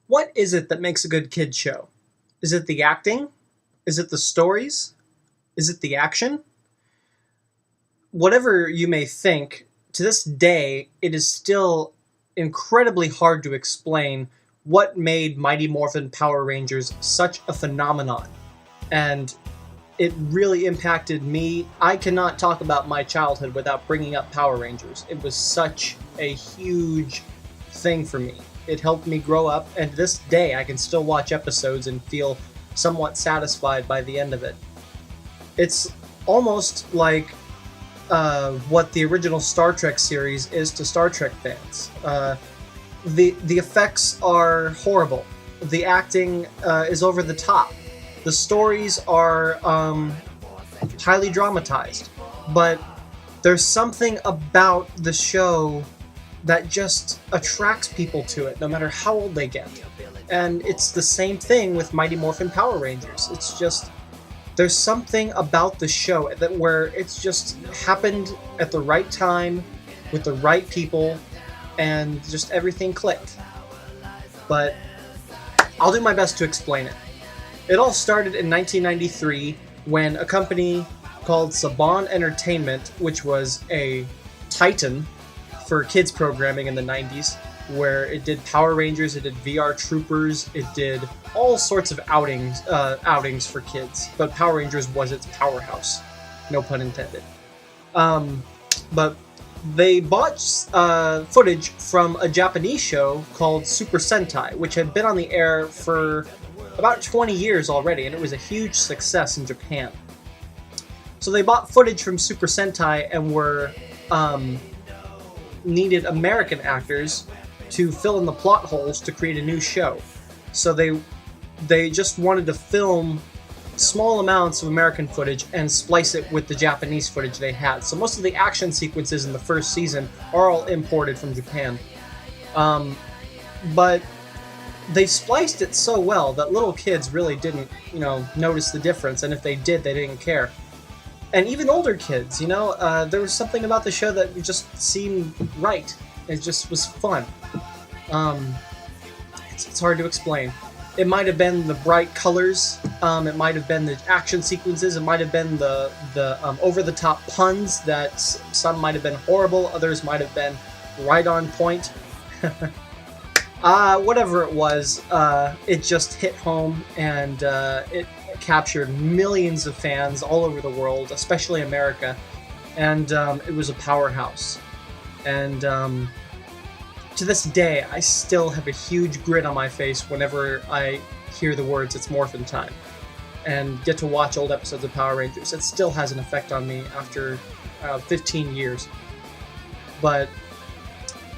What is it that makes a good kid show? Is it the acting? Is it the stories? Is it the action? Whatever you may think, to this day, it is still incredibly hard to explain what made Mighty Morphin Power Rangers such a phenomenon. And it really impacted me. I cannot talk about my childhood without bringing up Power Rangers. It was such a huge thing for me. It helped me grow up, and to this day, I can still watch episodes and feel somewhat satisfied by the end of it. It's almost like what the original Star Trek series is to Star Trek fans. The effects are horrible. The acting is over the top. The stories are highly dramatized, but there's something about the show that just attracts people to it, no matter how old they get. And it's the same thing with Mighty Morphin Power Rangers. It's just there's something about the show that where it's just happened at the right time with the right people, and just everything clicked. But I'll do my best to explain it. It all started in 1993 when a company called Saban Entertainment, which was a titan for kids programming in the 90s, where it did Power Rangers, it did VR Troopers, it did all sorts of outings for kids. But Power Rangers was its powerhouse, no pun intended. But they bought footage from a Japanese show called Super Sentai, which had been on the air for about 20 years already, and it was a huge success in Japan. So they bought footage from Super Sentai and were needed American actors to fill in the plot holes to create a new show. So they just wanted to film small amounts of American footage and splice it with the Japanese footage they had. So most of the action sequences in the first season are all imported from Japan. But they spliced it so well that little kids really didn't, notice the difference, and if they did, they didn't care. And even older kids, there was something about the show that just seemed right. It just was fun. It's hard to explain. It might have been the bright colors. It might have been the action sequences. It might have been the over-the-top puns that some might have been horrible, others might have been right on point. Whatever it was, it just hit home, and it captured millions of fans all over the world, especially America, and it was a powerhouse. And to this day, I still have a huge grin on my face whenever I hear the words "It's Morphin' Time" and get to watch old episodes of Power Rangers. It still has an effect on me after 15 years. But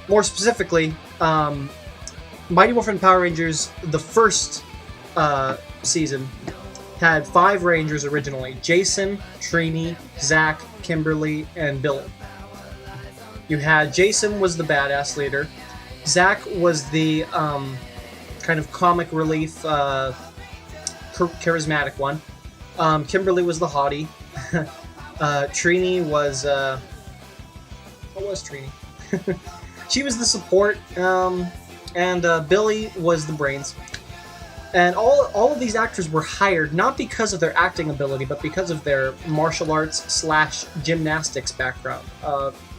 more specifically, Mighty Morphin Power Rangers, the first season, had 5 Rangers originally: Jason, Trini, Zach, Kimberly, and Billy. You had Jason was the badass leader. Zach was the kind of comic relief, charismatic one. Kimberly was the hottie. Trini was... what was Trini? She was the support. And Billy was the brains. And all of these actors were hired not because of their acting ability, but because of their martial arts / gymnastics background.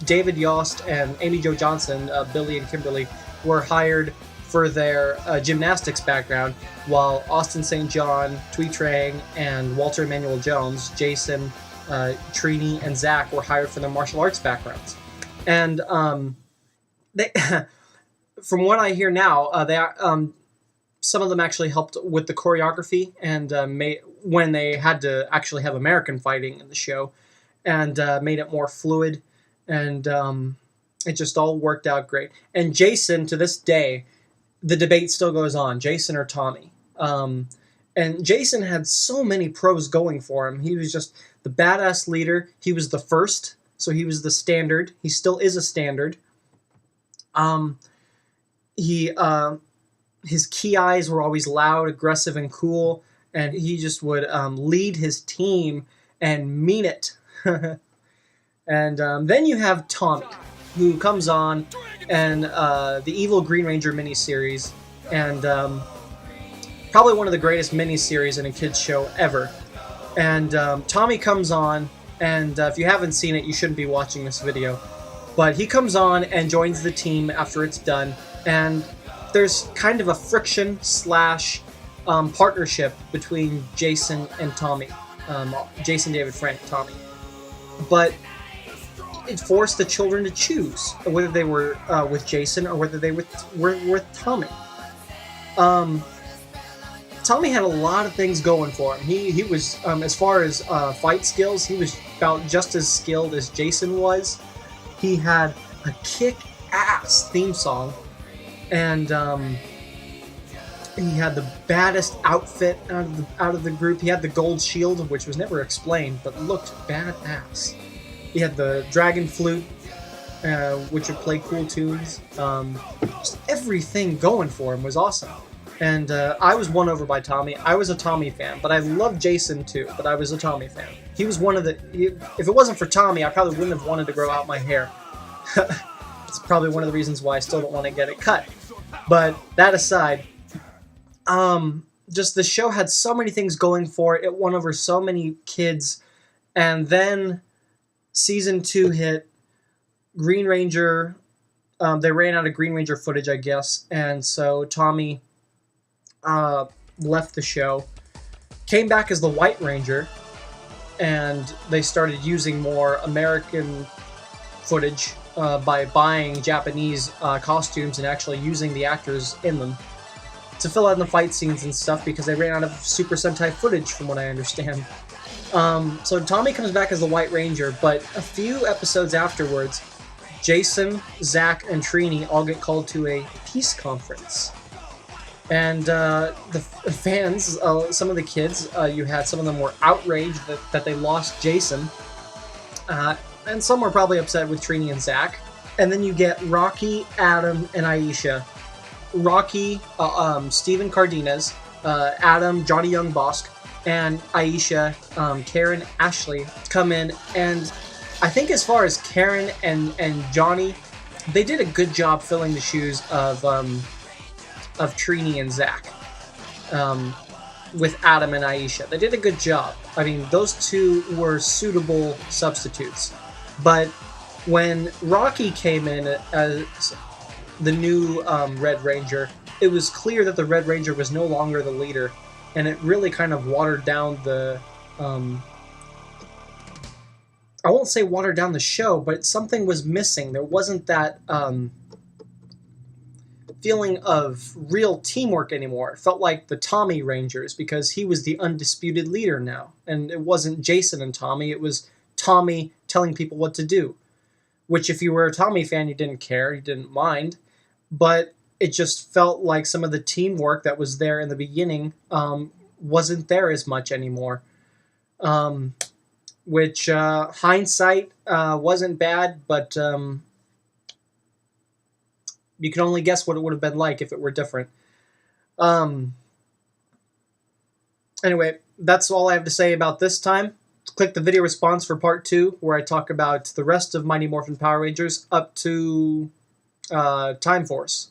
David Yost and Amy Jo Johnson, Billy and Kimberly, were hired for their gymnastics background, while Austin St. John, Thuy Trang, and Walter Emmanuel Jones, Jason, Trini, and Zach were hired for their martial arts backgrounds. And they, from what I hear now, some of them actually helped with the choreography and when they had to actually have American fighting in the show, and made it more fluid, and it just all worked out great. And Jason, to this day, the debate still goes on, Jason or Tommy. And Jason had so many pros going for him. He was just the badass leader. He was the first, so he was the standard. He still is a standard. His key eyes were always loud, aggressive, and cool, and he just would lead his team and mean it. And then you have Tommy, who comes on, and the evil Green Ranger miniseries and probably one of the greatest miniseries in a kids show ever. And Tommy comes on, and if you haven't seen it, you shouldn't be watching this video. But he comes on and joins the team after it's done, and there's kind of a friction slash partnership between Jason and Tommy. Jason David Frank, Tommy. But it forced the children to choose whether they were with Jason or whether they were with Tommy. Tommy had a lot of things going for him. He was, as far as fight skills, he was about just as skilled as Jason was. He had a kick-ass theme song, and he had the baddest outfit out of the group. He had the gold shield, which was never explained, but looked badass. He had the dragon flute, which would play cool tunes. Just everything going for him was awesome. And I was won over by Tommy. I was a Tommy fan, but I loved Jason too, but I was a Tommy fan. He was one of the... If it wasn't for Tommy, I probably wouldn't have wanted to grow out my hair. It's probably one of the reasons why I still don't want to get it cut. But that aside, just the show had so many things going for it. It won over so many kids. And then season 2 hit. Green Ranger... they ran out of Green Ranger footage, I guess. And so Tommy... left the show, came back as the White Ranger, and they started using more American footage by buying Japanese costumes and actually using the actors in them to fill out the fight scenes and stuff, because they ran out of Super Sentai footage, from what I understand. So Tommy comes back as the White Ranger, but a few episodes afterwards, Jason, Zach, and Trini all get called to a peace conference. And the fans, some of the kids, you had some of them were outraged that they lost Jason. And some were probably upset with Trini and Zach. And then you get Rocky, Adam, and Aisha. Rocky, Steven Cardenas, Adam, Johnny Young Bosk, and Aisha, Karen, Ashley come in. And I think as far as Karen and Johnny, they did a good job filling the shoes of Trini and Zach, with Adam and Aisha. They did a good job. I mean, those two were suitable substitutes. But when Rocky came in as the new Red Ranger, it was clear that the Red Ranger was no longer the leader, and it really kind of watered down the... I won't say watered down the show, but something was missing. There wasn't that... feeling of real teamwork anymore. It felt like the Tommy Rangers, because he was the undisputed leader now. And it wasn't Jason and Tommy, it was Tommy telling people what to do. Which, if you were a Tommy fan, you didn't care, you didn't mind. But it just felt like some of the teamwork that was there in the beginning wasn't there as much anymore. Which, hindsight, wasn't bad, but... you can only guess what it would have been like if it were different. Anyway, that's all I have to say about this time. Click the video response for part 2, where I talk about the rest of Mighty Morphin Power Rangers up to Time Force.